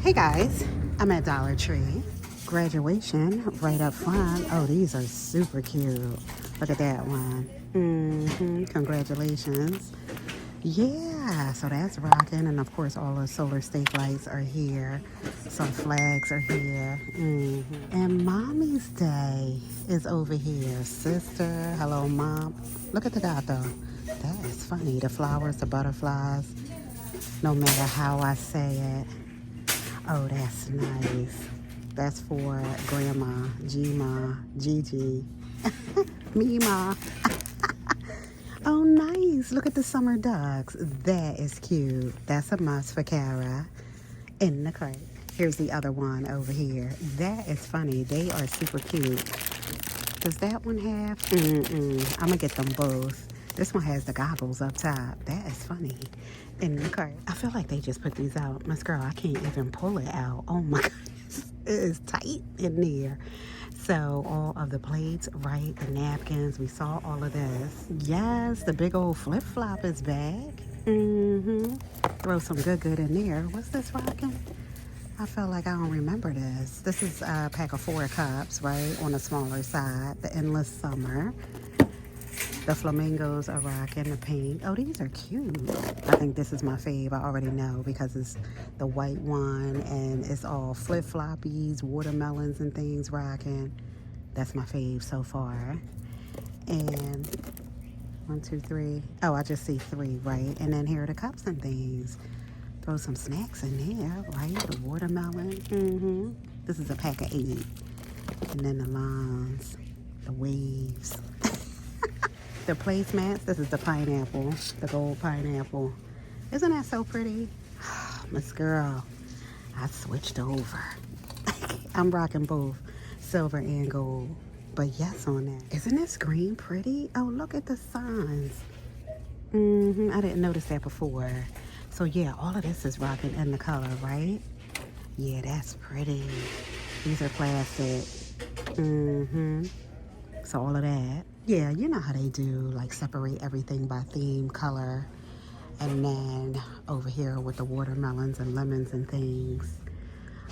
Hey guys, I'm at Dollar Tree. Graduation right up front. Oh, these are super cute. Look at that one. Congratulations. Yeah, so that's rocking. And of course, all the solar stake lights are here. Some flags are here. And Mommy's Day is over here. Sister, hello, Mom. Look at the dot though. That is funny. The flowers, the butterflies. No matter how I say it. Oh, that's nice. That's for Grandma, Gma, Gigi, Mima. Oh, nice. Look at the summer ducks. That is cute. That's a must for Kara in the crate. Here's the other one over here. That is funny. They are super cute. Does that one have? I'm going to get them both. This one has the goggles up top. That is funny. In the cart. I feel like they just put these out. Miss Girl, I can't even pull it out. Oh my goodness. It is tight in there. So all of the plates, right? The napkins. We saw all of this. Yes, the big old flip-flop is back. Throw some good in there. What's this rocking? I feel like I don't remember this. This is a pack of 4 cups, right? On the smaller side. The Endless Summer. The flamingos are rocking, the pink. Oh, these are cute. I think this is my fave. I already know because it's the white one and it's all flip-floppies, watermelons and things rocking. That's my fave so far. And 1, 2, 3. Oh, I just see 3, right? And then here are the cups and things. Throw some snacks in there, right? The watermelon. This is a pack of 8. And then the lawns, the waves. The placemats, this is the pineapple, the gold pineapple. Isn't that so pretty? Miss Girl, I switched over. I'm rocking both silver and gold, but yes on that. Isn't this green pretty? Oh, look at the signs. I didn't notice that before. So yeah, all of this is rocking in the color, right? Yeah, that's pretty. These are plastic. So all of that. Yeah, you know how they do, like separate everything by theme, color, and then over here with the watermelons and lemons and things.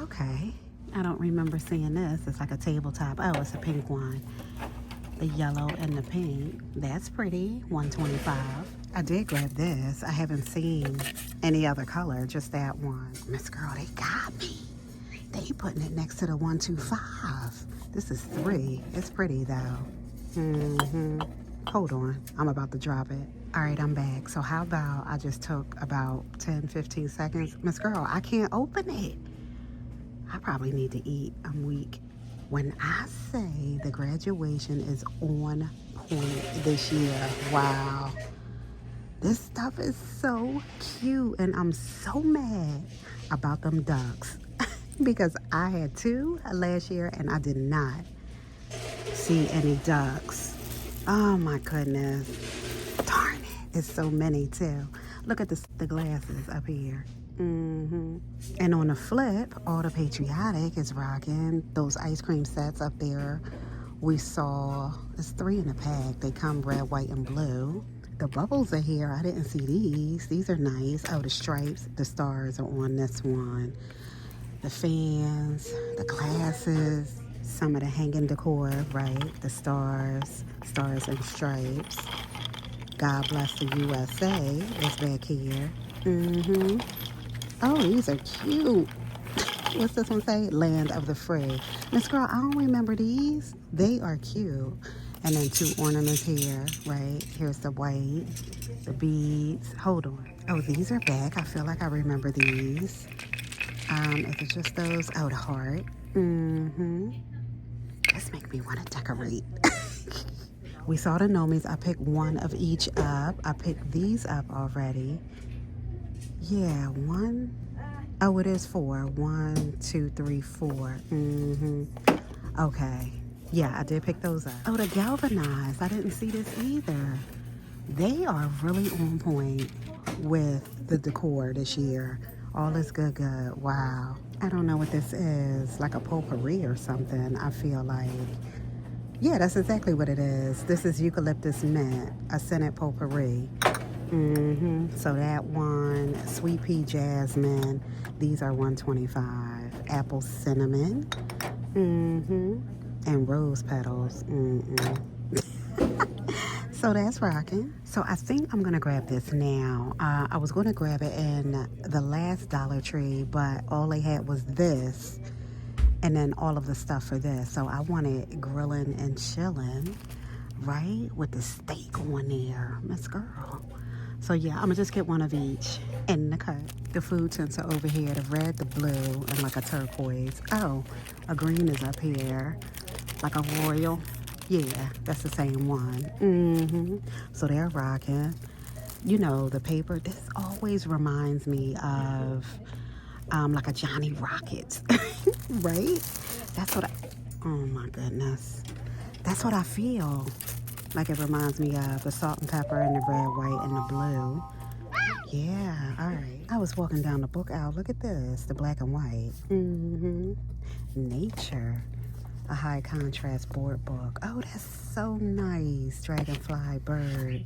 Okay, I don't remember seeing this. It's like a tabletop. Oh, it's a pink one. The yellow and the pink. That's pretty. $1.25. I did grab this. I haven't seen any other color, just that one. Miss Girl, they got me. They putting it next to the $1.25. This is 3. It's pretty though. Hold on, I'm about to drop it. All right, I'm back. So how about I just took about 10-15 seconds. Miss Girl, I can't open it. I probably need to eat. I'm weak. When I say the graduation is on point this year, wow. This stuff is so cute and I'm so mad about them ducks because I had 2 last year and I did not see any ducks. Oh my goodness. Darn it. It's so many too. Look at the glasses up here. And on the flip, all the patriotic is rocking. Those ice cream sets up there. We saw, there's 3 in a pack. They come red, white, and blue. The bubbles are here. I didn't see these. These are nice. Oh, the stripes, the stars are on this one. The fans, the glasses. Some of the hanging decor, right? The stars and stripes. God bless the USA is back here. Oh, these are cute. What's this one say? Land of the Free. Miss Girl, I don't remember these. They are cute. And then 2 ornaments here, right? Here's the white, the beads. Hold on. Oh, these are back. I feel like I remember these. Is it just those? Oh, the heart. This make me want to decorate. We saw the Nomies. I picked 1 of each up. I picked these up already. Yeah, 1. Oh, it is 4. 1, 2, 3, 4. Okay. Yeah, I did pick those up. Oh, the galvanized. I didn't see this either. They are really on point with the decor this year. All is good. Wow. I don't know what this is. Like a potpourri or something, I feel like. Yeah, that's exactly what it is. This is eucalyptus mint, a scented potpourri. So that one, sweet pea jasmine, these are 125. Apple cinnamon, and rose petals. So that's rocking. So I think I'm gonna grab this now. I was gonna grab it in the last Dollar Tree, but all they had was this and then all of the stuff for this. So I wanted grilling and chilling, right? With the steak on there, Miss Girl. So yeah, I'm gonna just get one of each in the cut. The food tints are over here, the red, the blue, and like a turquoise. Oh, a green is up here, like a royal. Yeah, that's the same one. So they're rocking. You know, the paper, this always reminds me of like a Johnny Rockets, right? That's what oh my goodness. That's what I feel like it reminds me of, the salt and pepper and the red, white, and the blue. Yeah, all right. I was walking down the book aisle. Look at this, the black and white. Nature. A high contrast board book. Oh, that's so nice. Dragonfly bird.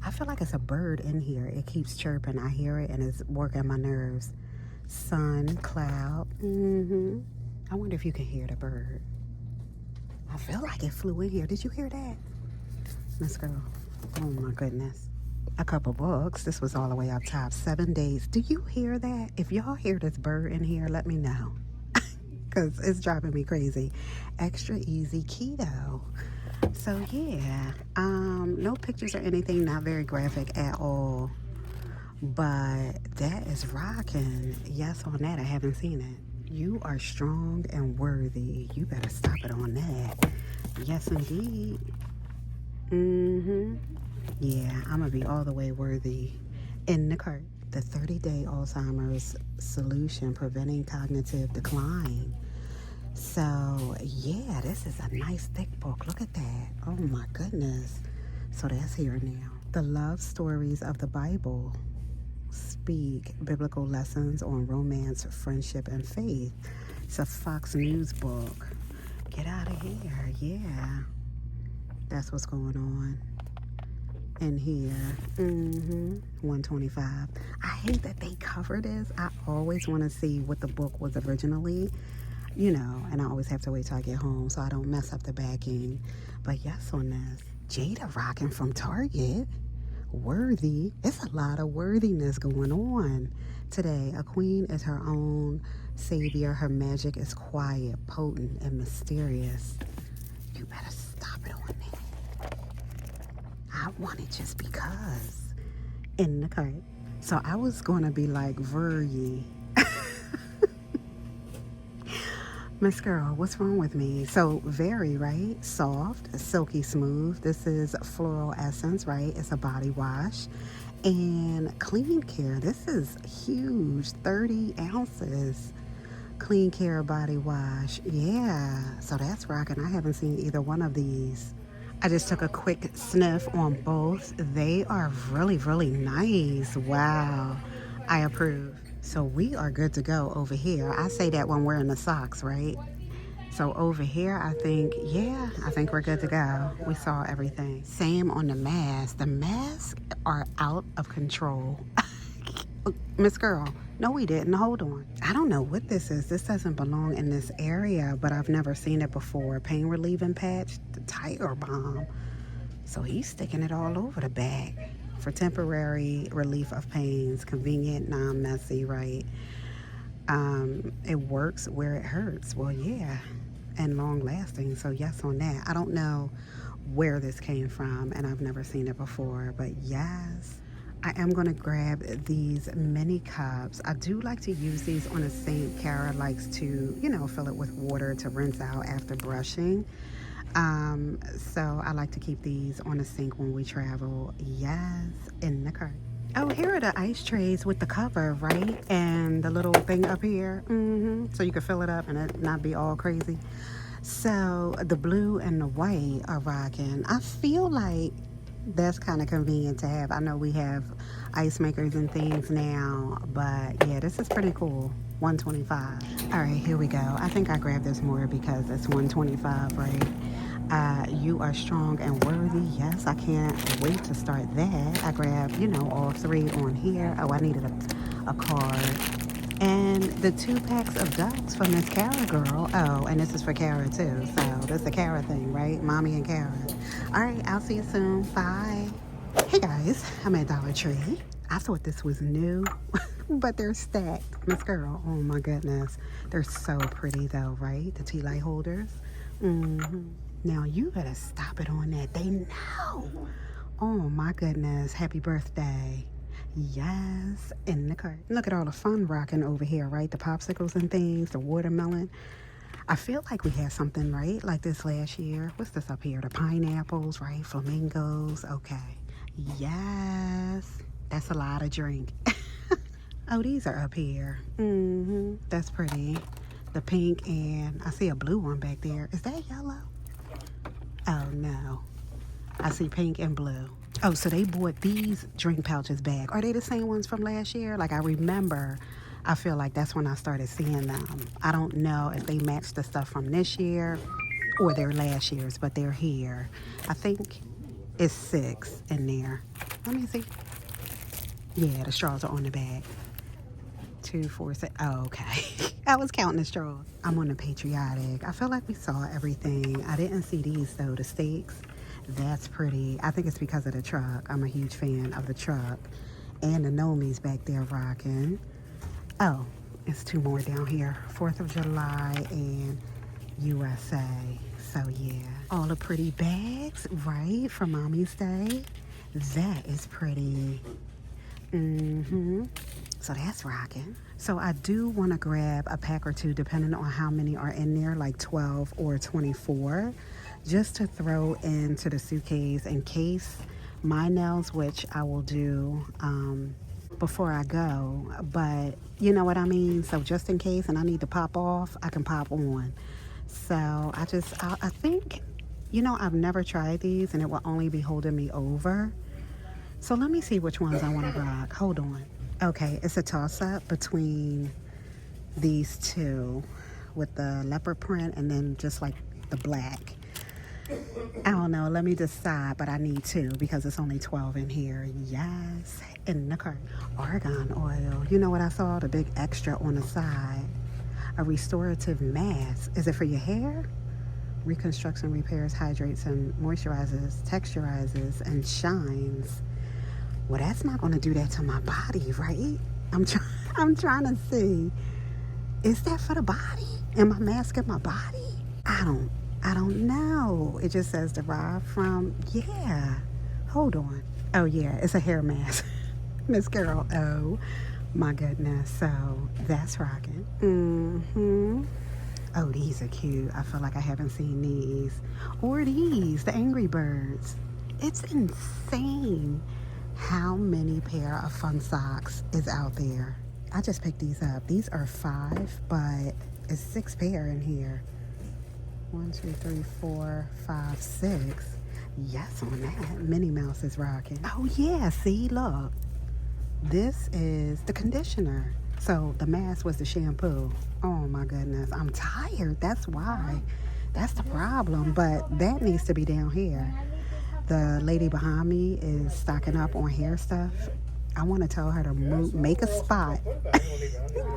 I feel like it's a bird in here. It keeps chirping. I hear it and it's working my nerves. Sun, cloud. I wonder if you can hear the bird. I feel like it flew in here. Did you hear that? Miss Girl. Oh my goodness. A couple books. This was all the way up top. 7 days. Do you hear that? If y'all hear this bird in here, let me know. Because it's driving me crazy. Extra easy keto. So yeah, no pictures or anything, not very graphic at all, but that is rocking. Yes, on that. I haven't seen it. You are strong and worthy. You better stop it on that. Yes, indeed. Yeah, I'm gonna be all the way worthy. In the cart, the 30-day Alzheimer's solution preventing cognitive decline. So yeah, this is a nice thick book. Look at that. Oh my goodness. So that's here now. The love stories of the Bible speak biblical lessons on romance, friendship, and faith. It's a Fox News book. Get out of here. Yeah, that's what's going on in here. 125. I hate that they cover this. I always want to see what the book was originally, you know, and I always have to wait till I get home so I don't mess up the backing. But yes, on this. Jada rocking from Target. Worthy. It's a lot of worthiness going on today. A queen is her own savior. Her magic is quiet, potent, and mysterious. You better stop it on that. I want it just because. In the cart. So I was going to be like, Verye. Miss Girl, what's wrong with me? So very, right? Soft, silky smooth. This is Floral Essence, right? It's a body wash. And Clean Care. This is huge, 30 ounces. Clean Care body wash. Yeah, so that's rocking. I haven't seen either one of these. I just took a quick sniff on both. They are really, really nice. Wow, I approve. So we are good to go over here. I say that when we're in the socks, right? So over here, I think we're good to go. We saw everything. Same on the masks. The masks are out of control. Miss Girl, no we didn't. Hold on. I don't know what this is. This doesn't belong in this area, but I've never seen it before. Pain relieving patch, the Tiger Balm. So he's sticking it all over the bag. For temporary relief of pains, convenient, non-messy, right? It works where it hurts. Well, yeah, and long-lasting. So yes on that. I don't know where this came from, and I've never seen it before, but yes. I am going to grab these mini cups. I do like to use these on a sink. Kara likes to, you know, fill it with water to rinse out after brushing. So I like to keep these on the sink when we travel. Yes, in the cart. Oh, here are the ice trays with the cover, right? And the little thing up here. So you can fill it up and it not be all crazy. So the blue and the white are rocking. I feel like that's kind of convenient to have. I know we have ice makers and things now, but yeah, this is pretty cool. 125. All right, here we go. I think I grabbed this more because it's 125, right? You are strong and worthy. Yes, I can't wait to start that. I grabbed, all three on here. Oh, I needed a card. And the 2 packs of ducks for Miss Kara girl. Oh, and this is for Kara too. So this is a Kara thing, right? Mommy and Kara. All right, I'll see you soon. Bye. Hey guys, I'm at Dollar Tree. I thought this was new, but they're stacked. Miss Girl, oh my goodness. They're so pretty though, right? The tea light holders. Now you better stop it on that. They know. Oh my goodness. Happy birthday. Yes, in the cart. Look at all the fun rocking over here, right? The popsicles and things, the watermelon. I feel like we had something, right? Like this last year. What's this up here? The pineapples, right? Flamingos. Okay. Yes. That's a lot of drink. Oh, these are up here. That's pretty. The pink and I see a blue one back there. Is that yellow? Oh, no. I see pink and blue. Oh, so they bought these drink pouches back. Are they the same ones from last year? Like, I remember, I feel like that's when I started seeing them. I don't know if they match the stuff from this year or their last year's, but they're here. I think it's 6 in there. Let me see. Yeah, the straws are on the back. 2, 4, 6. Oh, okay. I was counting the straws. I'm on the Patriotic. I feel like we saw everything. I didn't see these, though, the steaks. That's pretty. I think it's because of the truck. I'm a huge fan of the truck. And the Nomies back there rocking. Oh, it's 2 more down here. 4th of July and USA. So, yeah. All the pretty bags, right, for Mommy's Day. That is pretty. So that's rocking. So I do want to grab a pack or 2 depending on how many are in there, like 12 or 24, just to throw into the suitcase in case my nails, which I will do before I go, but you know what I mean? So just in case and I need to pop off, I can pop on. So I think, I've never tried these and it will only be holding me over. So let me see which ones I want to rock. Hold on. Okay, it's a toss-up between these 2 with the leopard print and then just like the black. I don't know. Let me decide, but I need 2 because it's only 12 in here. Yes, in the cart. Argan oil. You know what I saw? The big extra on the side. A restorative mask. Is it for your hair? Reconstructs and repairs, hydrates and moisturizes, texturizes, and shines. Well, that's not going to do that to my body, right? I'm trying to see. Is that for the body? Am I masking my body? I don't know. It just says derived from, yeah. Hold on. Oh, yeah, it's a hair mask. Miss Girl, oh, my goodness. So, that's rocking. Oh, these are cute. I feel like I haven't seen these. Or these, the Angry Birds. It's insane how many pair of fun socks is out there. I just picked these up. These are 5, but it's 6 pair in here. 1, 2, 3, 4, 5, 6. Yes, on that. Minnie Mouse is rocking. Oh yeah, see, look. This is the conditioner. So the mask was the shampoo. Oh my goodness, I'm tired. That's why. That's the problem. But that needs to be down here. The lady behind me is stocking up on hair stuff. I want to tell her to make a spot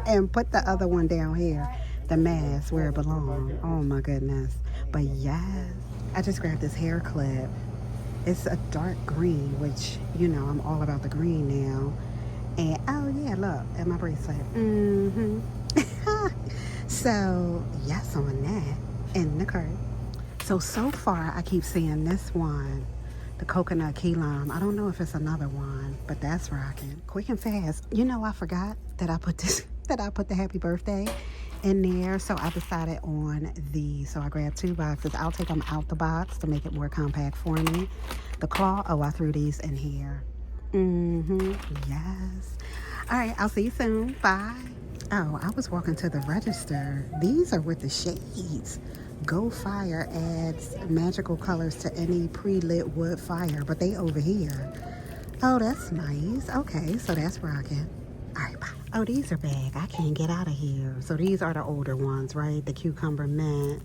and put the other one down here, the mask, where it belongs. Oh my goodness. But yes, I just grabbed this hair clip. It's a dark green, which, I'm all about the green now. And, oh yeah, look, at my bracelet. So, yes on that, in the cart. So far, I keep seeing this one, the coconut key lime. I don't know if it's another one, but that's rocking. Quick and fast. I forgot that I put the happy birthday in there. So I decided on these. So I grabbed 2 boxes. I'll take them out the box to make it more compact for me. The claw, oh, I threw these in here. Yes. All right, I'll see you soon. Bye. Oh, I was walking to the register. These are with the shades. Go Fire adds magical colors to any pre-lit wood fire, but they over here. Oh, that's nice. Okay, so that's rocking. All right, bye. Oh, these are back. I can't get out of here. So these are the older ones, right? The cucumber mint.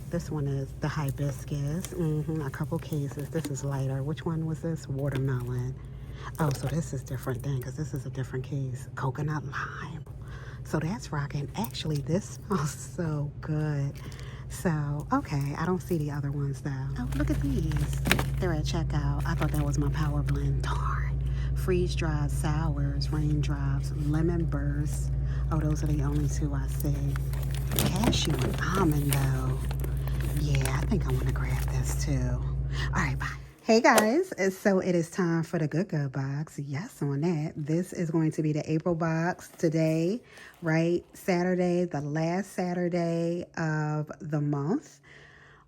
This one is the hibiscus. A couple cases. This is lighter. Which one was this? Watermelon. Oh, so this is different then because this is a different case. Coconut lime. So that's rocking. Actually, this smells so good. So, okay, I don't see the other ones though. Oh, look at these. They're at checkout. I thought that was my power blend. Darn. Freeze-dried sours, raindrops, lemon burst. Oh, those are the only two I see. Cashew and almond though. Yeah, I think I want to grab this too. All right, bye. Hey guys, so it is time for the Good box. Yes, on that. This is going to be the April box today, right? Saturday, the last Saturday of the month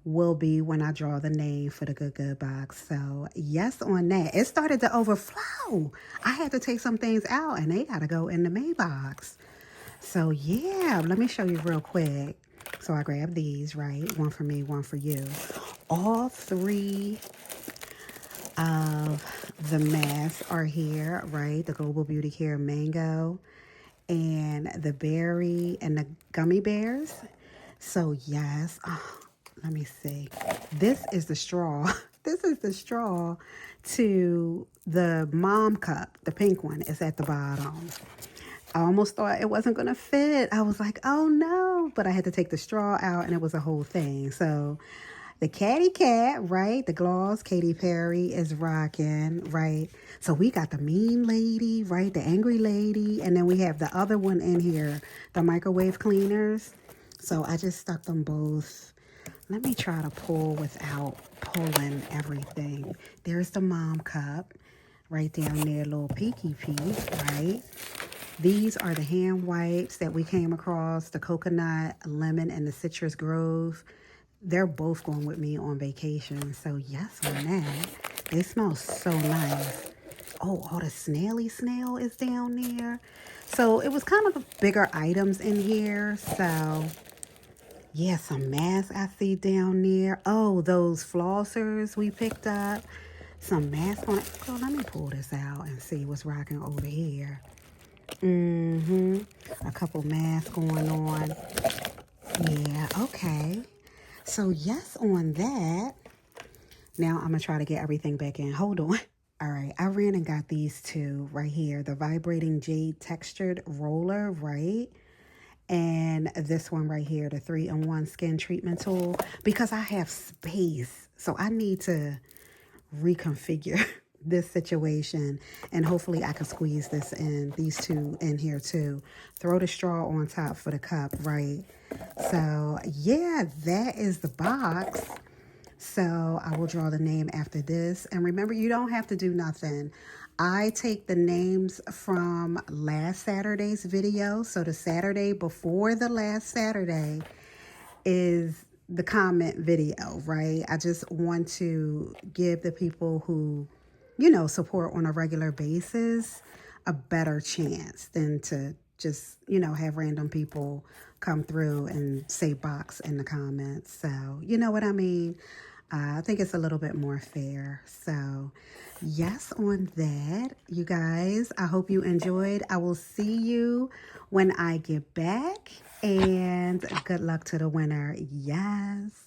will be when I draw the name for the Good box. So yes, on that. It started to overflow. I had to take some things out and they got to go in the May box. So yeah, let me show you real quick. So I grabbed these, right? One for me, one for you. All three of the masks are here, right? The Global Beauty Care Mango and the berry and the gummy bears. So yes, let me see. This is the straw. This is the straw to the mom cup. The pink one is at the bottom. I almost thought it wasn't going to fit. I was like, oh no, but I had to take the straw out and it was a whole thing. So the Catty Cat, right? The gloss, Katy Perry is rocking, right? So we got the mean lady, right? The angry lady. And then we have the other one in here, the microwave cleaners. So I just stuck them both. Let me try to pull without pulling everything. There's the mom cup right down there, little peeky peek, right? These are the hand wipes that we came across, the coconut, lemon, and the citrus grove. They're both going with me on vacation. So yes on that. They smell so nice. Oh, all the snaily snail is down there. So it was kind of bigger items in here. So yeah, some masks I see down there. Oh, those flossers we picked up. Some masks on it. Oh, let me pull this out and see what's rocking over here. A couple masks going on. Yeah, okay. So yes on that. Now I'm going to try to get everything back in. Hold on. All right, I ran and got these two right here. The vibrating jade textured roller, right? And this one right here, the 3-in-1 skin treatment tool. Because I have space. So I need to reconfigure this situation. And hopefully I can squeeze this in, these two in here too. Throw the straw on top for the cup, right? So yeah, that is the box. So I will draw the name after this. And remember, you don't have to do nothing. I take the names from last Saturday's video. So the Saturday before the last Saturday is the comment video, right? I just want to give the people who, you know, support on a regular basis a better chance than to just, you know, have random people come through and say box in the comments. So, you know what I mean? I think it's a little bit more fair. So, yes on that, you guys. I hope you enjoyed. I will see you when I get back. And good luck to the winner. Yes.